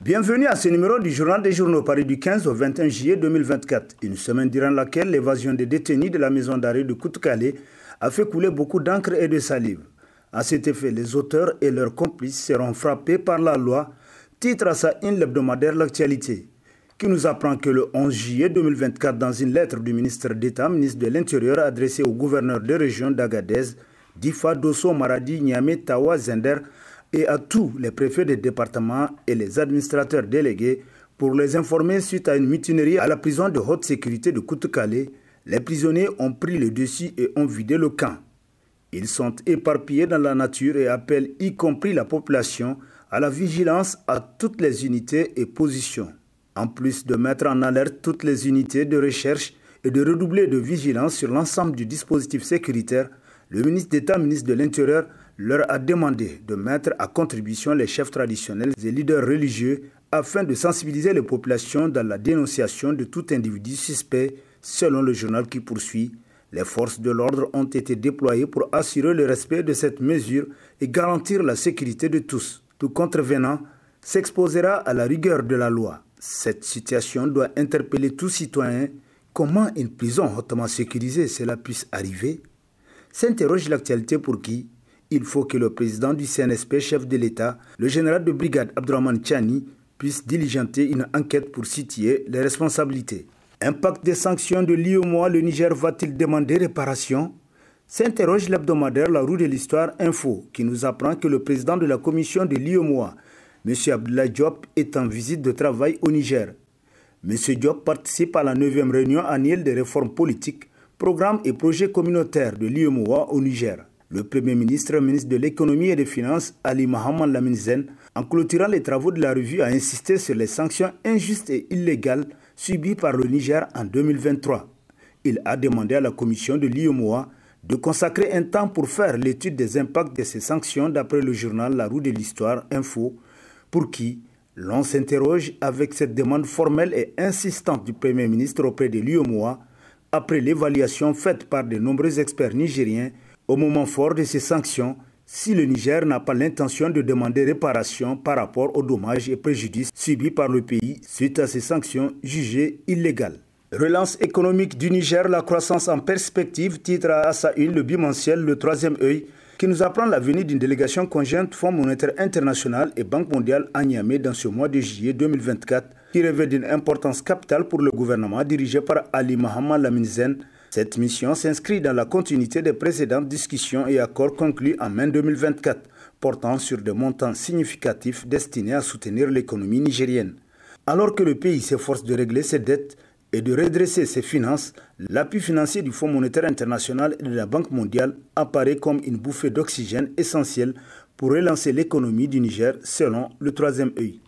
Bienvenue à ce numéro du Journal des Journaux paru du 15 au 21 juillet 2024, une semaine durant laquelle l'évasion des détenus de la maison d'arrêt de Koutoukale a fait couler beaucoup d'encre et de salive. À cet effet, les auteurs et leurs complices seront frappés par la loi, titre à sa une l'hebdomadaire L'actualité, qui nous apprend que le 11 juillet 2024, dans une lettre du ministre d'État, ministre de l'Intérieur, adressée au gouverneur de région d'Agadez, Difa, Dosso, Maradi, Niamey, Tawa, Zender, et à tous les préfets des départements et les administrateurs délégués pour les informer suite à une mutinerie à la prison de haute sécurité de Koutoukale. Les prisonniers ont pris le dessus et ont vidé le camp. Ils sont éparpillés dans la nature et appellent y compris la population à la vigilance à toutes les unités et positions. En plus de mettre en alerte toutes les unités de recherche et de redoubler de vigilance sur l'ensemble du dispositif sécuritaire, le ministre d'État, ministre de l'Intérieur, leur a demandé de mettre à contribution les chefs traditionnels et leaders religieux afin de sensibiliser les populations dans la dénonciation de tout individu suspect. Selon le journal qui poursuit, les forces de l'ordre ont été déployées pour assurer le respect de cette mesure et garantir la sécurité de tous. Tout contrevenant s'exposera à la rigueur de la loi. Cette situation doit interpeller tout citoyen. Comment une prison hautement sécurisée cela puisse arriver? S'interroge l'actualité pour qui il faut que le président du CNSP, chef de l'État, le général de brigade Abdourahmane Tchani, puisse diligenter une enquête pour situer les responsabilités. Impact des sanctions de l'UEMOA, le Niger va-t-il demander réparation? S'interroge l'hebdomadaire La Roue de l'Histoire Info, qui nous apprend que le président de la commission de l'UEMOA, M. Abdoulaye Diop, est en visite de travail au Niger. M. Diop participe à la 9e réunion annuelle des réformes politiques, programmes et projets communautaires de l'UEMOA au Niger. Le Premier ministre, ministre de l'Économie et des Finances, Ali Mohamed Lamine Zen, en clôturant les travaux de la revue, a insisté sur les sanctions injustes et illégales subies par le Niger en 2023. Il a demandé à la commission de l'UEMOA de consacrer un temps pour faire l'étude des impacts de ces sanctions d'après le journal La Roue de l'Histoire Info, pour qui l'on s'interroge avec cette demande formelle et insistante du Premier ministre auprès de l'UEMOA après l'évaluation faite par de nombreux experts nigériens au moment fort de ces sanctions, si le Niger n'a pas l'intention de demander réparation par rapport aux dommages et préjudices subis par le pays suite à ces sanctions jugées illégales. Relance économique du Niger, la croissance en perspective, titre à sa une le bimensuel Le Troisième Œil, qui nous apprend la venue d'une délégation conjointe Fonds monétaire international et Banque mondiale à Niamey dans ce mois de juillet 2024, qui revêt d'une importance capitale pour le gouvernement dirigé par Ali Mohamed Lamine Zen. Cette mission s'inscrit dans la continuité des précédentes discussions et accords conclus en mai 2024, portant sur des montants significatifs destinés à soutenir l'économie nigérienne. Alors que le pays s'efforce de régler ses dettes et de redresser ses finances, l'appui financier du Fonds monétaire international et de la Banque mondiale apparaît comme une bouffée d'oxygène essentielle pour relancer l'économie du Niger, selon Le Troisième Œil.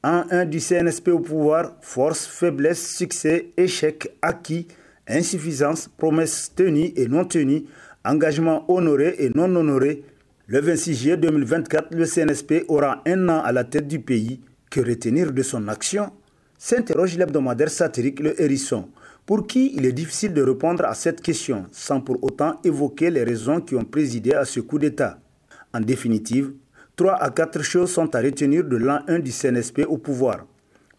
En 1 du CNSP au pouvoir, force, faiblesse, succès, échec, acquis, insuffisance, promesses tenues et non tenues, engagements honorés et non honorés. Le 26 juillet 2024, le CNSP aura un an à la tête du pays. Que retenir de son action? S'interroge l'hebdomadaire satirique Le Hérisson, pour qui il est difficile de répondre à cette question sans pour autant évoquer les raisons qui ont présidé à ce coup d'État. En définitive, 3 à 4 choses sont à retenir de l'an 1 du CNSP au pouvoir.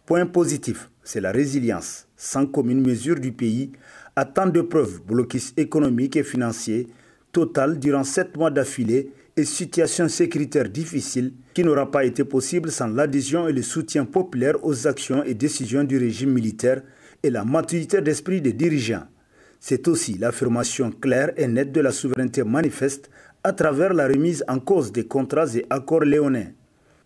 Point positif, c'est la résilience, sans commune mesure du pays, à tant de preuves, blocus économique et financier, total durant 7 mois d'affilée et situation sécuritaire difficile qui n'aura pas été possible sans l'adhésion et le soutien populaire aux actions et décisions du régime militaire et la maturité d'esprit des dirigeants. C'est aussi l'affirmation claire et nette de la souveraineté manifeste à travers la remise en cause des contrats et accords léonins.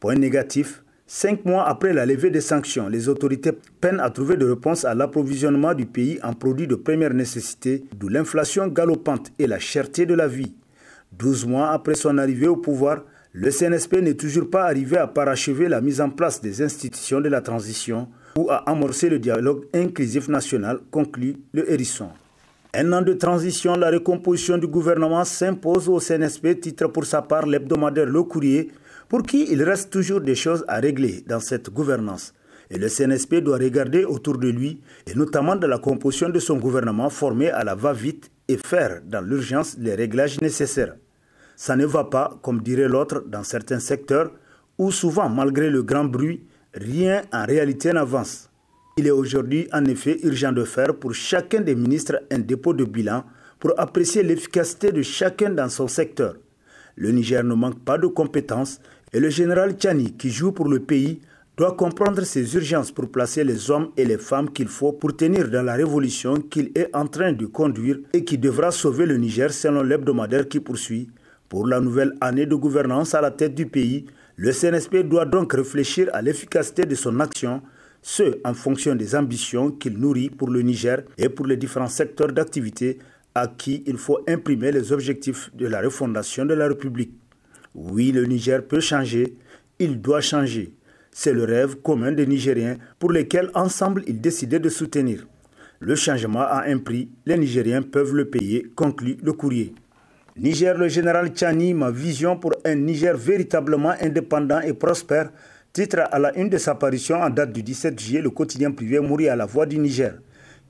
Point négatif, 5 mois après la levée des sanctions, les autorités peinent à trouver des réponses à l'approvisionnement du pays en produits de première nécessité, d'où l'inflation galopante et la cherté de la vie. 12 mois après son arrivée au pouvoir, le CNSP n'est toujours pas arrivé à parachever la mise en place des institutions de la transition ou à amorcer le dialogue inclusif national, conclut Le Hérisson. Un an de transition, la recomposition du gouvernement s'impose au CNSP, titre pour sa part l'hebdomadaire Le Courrier, pour qui il reste toujours des choses à régler dans cette gouvernance. Et le CNSP doit regarder autour de lui, et notamment dans la composition de son gouvernement formé à la va-vite et faire dans l'urgence les réglages nécessaires. Ça ne va pas, comme dirait l'autre, dans certains secteurs, où souvent, malgré le grand bruit, Rien en réalité n'avance. Il est aujourd'hui en effet urgent de faire pour chacun des ministres un dépôt de bilan pour apprécier l'efficacité de chacun dans son secteur. Le Niger ne manque pas de compétences et le général Tchani, qui joue pour le pays, doit comprendre ces urgences pour placer les hommes et les femmes qu'il faut pour tenir dans la révolution qu'il est en train de conduire et qui devra sauver le Niger selon l'hebdomadaire qui poursuit. Pour la nouvelle année de gouvernance à la tête du pays, le CNSP doit donc réfléchir à l'efficacité de son action, ce en fonction des ambitions qu'il nourrit pour le Niger et pour les différents secteurs d'activité à qui il faut imprimer les objectifs de la refondation de la République. Oui, le Niger peut changer, il doit changer. C'est le rêve commun des Nigériens pour lesquels ensemble ils décidaient de soutenir. Le changement a un prix, les Nigériens peuvent le payer, conclut le courrier. Niger, le général Tchani, ma vision pour un Niger véritablement indépendant et prospère, titre à la une de sa parution en date du 17 juillet, le quotidien privé Mouri à la Voix du Niger,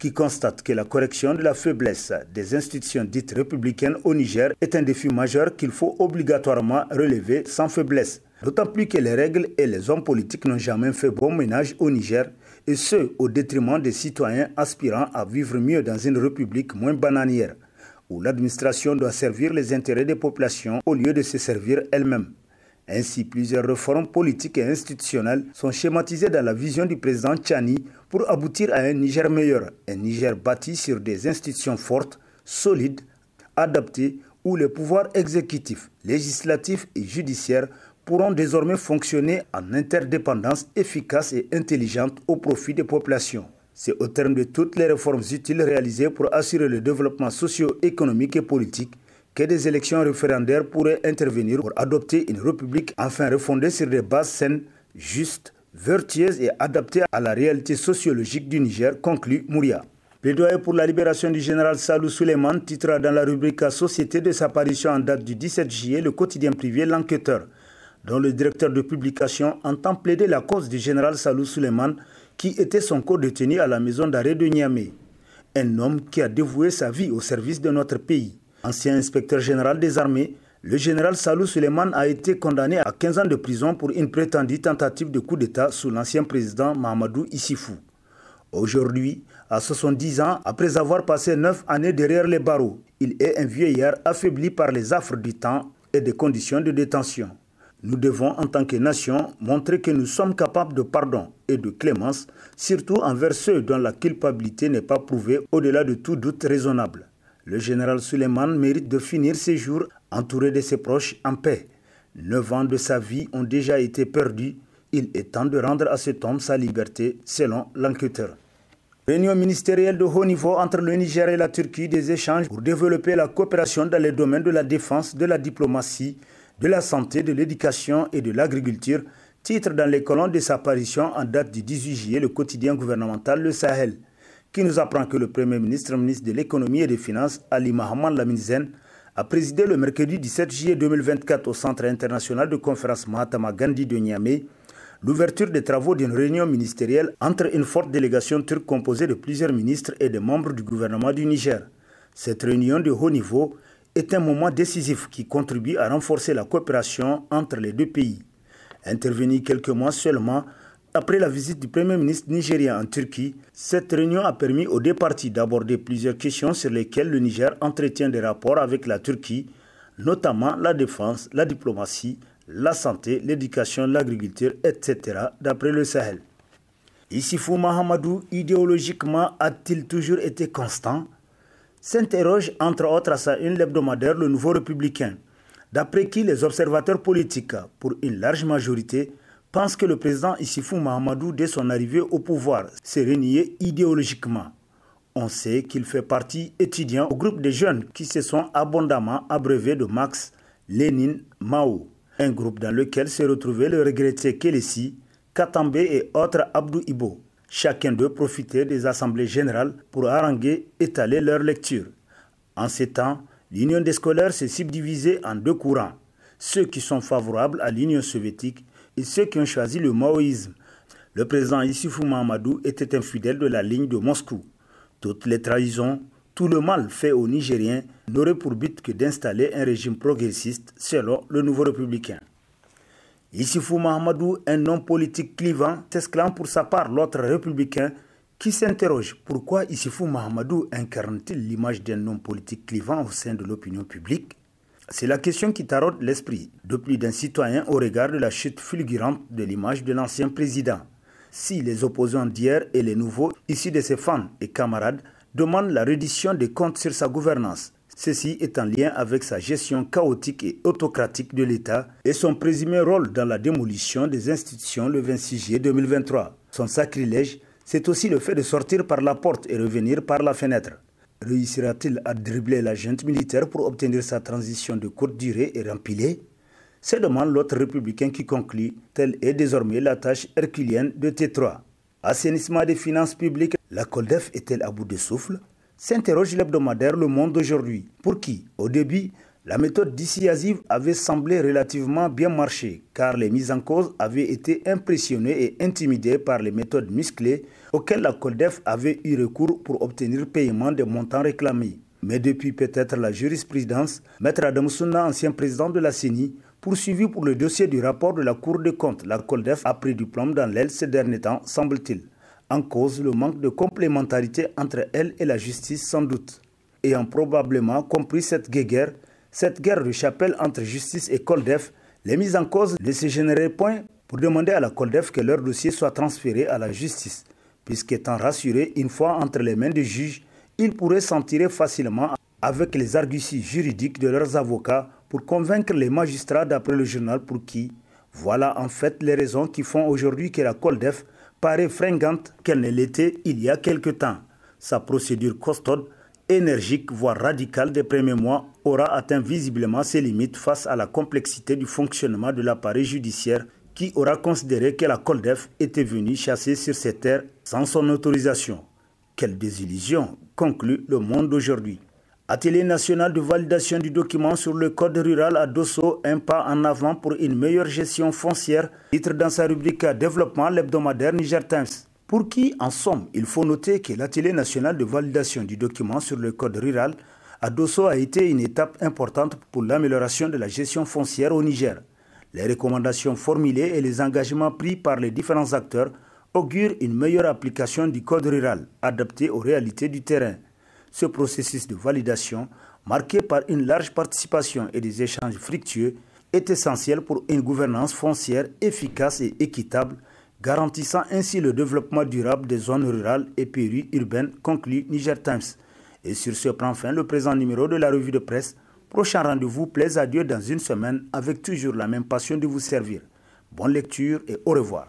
qui constate que la correction de la faiblesse des institutions dites républicaines au Niger est un défi majeur qu'il faut obligatoirement relever sans faiblesse. D'autant plus que les règles et les hommes politiques n'ont jamais fait bon ménage au Niger, et ce, au détriment des citoyens aspirant à vivre mieux dans une république moins bananière, où l'administration doit servir les intérêts des populations au lieu de se servir elle-même. Ainsi, plusieurs réformes politiques et institutionnelles sont schématisées dans la vision du président Tchani pour aboutir à un Niger meilleur, un Niger bâti sur des institutions fortes, solides, adaptées, où les pouvoirs exécutifs, législatifs et judiciaires pourront désormais fonctionner en interdépendance efficace et intelligente au profit des populations. C'est au terme de toutes les réformes utiles réalisées pour assurer le développement socio-économique et politique que des élections référendaires pourraient intervenir pour adopter une république enfin refondée sur des bases saines, justes, vertueuses et adaptées à la réalité sociologique du Niger, conclut Mouria. Plaidoyer pour la libération du général Salou Suleiman titre dans la rubrique Société de sa parution en date du 17 juillet le quotidien privé L'Enquêteur, dont le directeur de publication entend plaider la cause du général Salou Suleiman qui était son co-détenu à la maison d'arrêt de Niamey. Un homme qui a dévoué sa vie au service de notre pays. Ancien inspecteur général des armées, le général Salou Suleiman a été condamné à 15 ans de prison pour une prétendue tentative de coup d'État sous l'ancien président Mahamadou Issifou. Aujourd'hui, à 70 ans, après avoir passé 9 années derrière les barreaux, il est un vieillard affaibli par les affres du temps et des conditions de détention. Nous devons, en tant que nation, montrer que nous sommes capables de pardon et de clémence, surtout envers ceux dont la culpabilité n'est pas prouvée au-delà de tout doute raisonnable. Le général Suleiman mérite de finir ses jours entouré de ses proches en paix. 9 ans de sa vie ont déjà été perdus. Il est temps de rendre à cet homme sa liberté, selon l'enquêteur. Réunion ministérielle de haut niveau entre le Niger et la Turquie, des échanges pour développer la coopération dans les domaines de la défense, de la diplomatie, de la santé, de l'éducation et de l'agriculture, titre dans les colonnes de sa parution en date du 18 juillet le quotidien gouvernemental Le Sahel, qui nous apprend que le Premier ministre, ministre de l'économie et des finances, Ali Mohamed Lamine Zen, a présidé le mercredi 17 juillet 2024 au Centre international de conférence Mahatma Gandhi de Niamey l'ouverture des travaux d'une réunion ministérielle entre une forte délégation turque composée de plusieurs ministres et des membres du gouvernement du Niger. Cette réunion de haut niveau est un moment décisif qui contribue à renforcer la coopération entre les deux pays. Intervenue quelques mois seulement après la visite du Premier ministre nigérien en Turquie, cette réunion a permis aux deux parties d'aborder plusieurs questions sur lesquelles le Niger entretient des rapports avec la Turquie, notamment la défense, la diplomatie, la santé, l'éducation, l'agriculture, etc., d'après le Sahel. Issifou Mahamadou, idéologiquement, a-t-il toujours été constant? S'interroge entre autres à sa une l'hebdomadaire Le Nouveau Républicain, d'après qui les observateurs politiques, pour une large majorité, pensent que le président Issifou Mahamadou, dès son arrivée au pouvoir, s'est renié idéologiquement. On sait qu'il fait partie étudiant au groupe de jeunes qui se sont abondamment abreuvés de Marx, Lénine, Mao, un groupe dans lequel se retrouvaient le regretté Kelesi, Katambe et autres Abdou Ibo. Chacun d'eux profitait des assemblées générales pour haranguer, étaler leur lecture. En ces temps, l'union des scolaires s'est subdivisée en deux courants, ceux qui sont favorables à l'Union soviétique et ceux qui ont choisi le maoïsme. Le président Issifou Mahamadou était un fidèle de la ligne de Moscou. Toutes les trahisons, tout le mal fait aux Nigériens n'aurait pour but que d'installer un régime progressiste selon le Nouveau Républicain. Issifou Mahamadou, un homme politique clivant, s'exclame pour sa part l'autre républicain qui s'interroge pourquoi Issifou Mahamadou incarne-t-il l'image d'un homme politique clivant au sein de l'opinion publique? C'est la question qui taraude l'esprit de plus d'un citoyen au regard de la chute fulgurante de l'image de l'ancien président. Si les opposants d'hier et les nouveaux, issus de ses fans et camarades, demandent la reddition des comptes sur sa gouvernance, ceci est en lien avec sa gestion chaotique et autocratique de l'État et son présumé rôle dans la démolition des institutions le 26 juillet 2023. Son sacrilège, c'est aussi le fait de sortir par la porte et revenir par la fenêtre. Réussira-t-il à dribbler la junte militaire pour obtenir sa transition de courte durée et rempilée? Se demande l'autre républicain qui conclut, telle est désormais la tâche herculienne de T3. Assainissement des finances publiques, la COLDEF est-elle à bout de souffle? S'interroge l'hebdomadaire Le Monde d'aujourd'hui, pour qui, au début, la méthode dissuasive avait semblé relativement bien marcher, car les mises en cause avaient été impressionnées et intimidées par les méthodes musclées auxquelles la COLDEF avait eu recours pour obtenir paiement des montants réclamés. Mais depuis peut-être la jurisprudence, Maître Adam Souna, ancien président de la CENI, poursuivi pour le dossier du rapport de la Cour des comptes, la COLDEF a pris du plomb dans l'aile ces derniers temps, semble-t-il. En cause, le manque de complémentarité entre elle et la justice sans doute. Ayant probablement compris cette guéguerre, cette guerre de chapelle entre justice et COLDEF, les mises en cause ne se généreraient point pour demander à la COLDEF que leur dossier soit transféré à la justice, puisqu'étant rassurés une fois entre les mains des juges, ils pourraient s'en tirer facilement avec les arguties juridiques de leurs avocats pour convaincre les magistrats d'après le journal pour qui, voilà en fait les raisons qui font aujourd'hui que la COLDEF paraît fringante qu'elle ne l'était il y a quelque temps. Sa procédure costaude, énergique, voire radicale des premiers mois aura atteint visiblement ses limites face à la complexité du fonctionnement de l'appareil judiciaire qui aura considéré que la COLDEF était venue chasser sur ses terres sans son autorisation. Quelle désillusion, conclut Le Monde d'aujourd'hui. Atelier national de validation du document sur le code rural à Dosso, un pas en avant pour une meilleure gestion foncière, titre dans sa rubrique Développement l'hebdomadaire Niger Times. Pour qui, en somme, il faut noter que l'atelier national de validation du document sur le code rural à Dosso a été une étape importante pour l'amélioration de la gestion foncière au Niger. Les recommandations formulées et les engagements pris par les différents acteurs augurent une meilleure application du code rural, adapté aux réalités du terrain. Ce processus de validation, marqué par une large participation et des échanges fructueux, est essentiel pour une gouvernance foncière efficace et équitable, garantissant ainsi le développement durable des zones rurales et périurbaines, conclut Niger Times. Et sur ce prend fin le présent numéro de la revue de presse. Prochain rendez-vous, plaise à Dieu dans une semaine, avec toujours la même passion de vous servir. Bonne lecture et au revoir.